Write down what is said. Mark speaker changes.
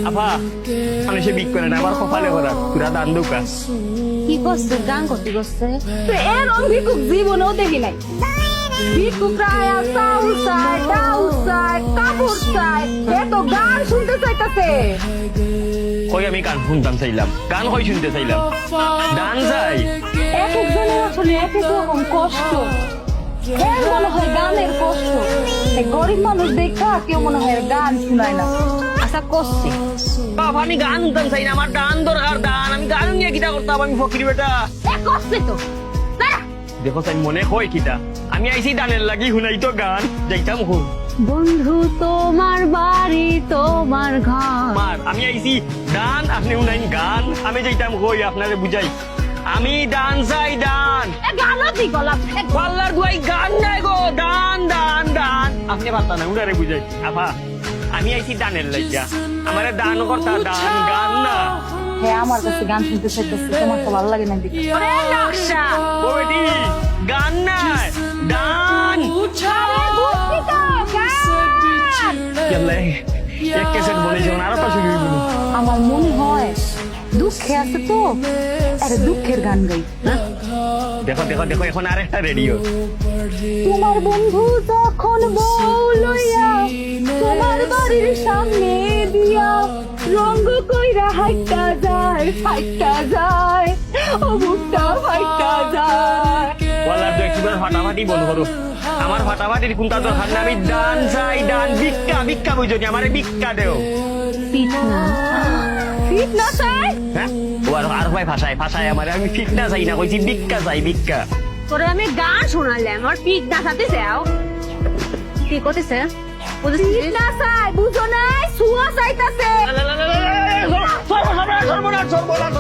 Speaker 1: আপা মানুষে বিক করে না আমার কপালে ভরা পুরা দান দৌকা
Speaker 2: কি করছে গান করতে করছে এরম ভিক্ষুক জীবনেও দেখি নাই। ভিক্ষুকরা আয়া চাউল চায়, ডাউল চায়, কাপড় চায়, এ তো গান শুনতে চাইতাছে।
Speaker 1: কই আমি গান শুনতাম চাইলাম, গান কই শুনতে চাইলাম, দান যাই।
Speaker 2: এক একজনের আসলে এক এক রকম কষ্ট। এর মনে হয় গানের কষ্ট, এই গরিব মানুষ দেখা কেউ মনে হয় গান শুনায় না। আচ্ছা করছি
Speaker 1: বাবা আমি গান শুনতাম চাই না, আমার দান দরকার দান। আমি গান নিয়ে কিটা করতাম, আমি ফকির বেটা।
Speaker 2: করছে তো দাঁড়া।
Speaker 1: দেখো তাই মনে হয় কিটা আমি আইছি দানের লাগি শুনাই তো গান যাইতাম হুন।
Speaker 2: বন্ধু তোমার বাড়ি তোমার ঘর,
Speaker 1: আমার আমি আইছি দান, আপনি শুনাইন গান, আমি যাইতাম কই আপনারে বুঝাই। আমি দান চাই দান,
Speaker 2: গানও ঠিক গলাপ
Speaker 1: পাল্লার দুয়াই গান নাই গো, দান দান দান। আপনি পারতা না উনারে বুঝাই। আপা আমি আইছি দানের লাগিয়া, আমারে দান করতা, দান গান না।
Speaker 2: হ্যাঁ আমার কাছে গান শুনতে চাইতেছে, তোমার তো ভালো লাগে না দেখি। নকশা
Speaker 1: ও বেটি গান নাই দান। কেলে এক ক্যাসেট বলেছি আরো তো শুরু হইব।
Speaker 2: আমার মনে হয় দুঃখে আছে তো, আরে দুঃখের গান গাই।
Speaker 1: দেখো দেখো দেখো এখন আরেকটা রেডিও।
Speaker 2: তোমার বন্ধু যখন বউ লইয়া তোমার বাড়ির সামনে দিয়া রঙ্গ কইরা হাইটা যায়, ফাইটা যায়, ও বুকটা ফাইটা যায়।
Speaker 1: বলার তো একটু ফাটাফাটি বল করো, আমার ফাটাফাটির কোনটা দরকার না। আমি দান চাই দান, ভিক্ষা ভিক্ষা বুঝো নি, আমারে ভিক্ষা দেও।
Speaker 2: ফিটনা চাই?
Speaker 1: হ্যাঁ ও আর ভাই ভাষায় ভাষায় আমারে, আমি ফিটনা চাই না, কইছি ভিক্ষা চাই ভিক্ষা।
Speaker 2: তোরে আমি গান শোনালাম আর ফিটনা সাথে যাও কি করতেছে? ফিটনা চাই বুঝো নাই, সুয়া চাইতাছে।
Speaker 1: সর্বনাশ সর্বনাশ সর্বনাশ।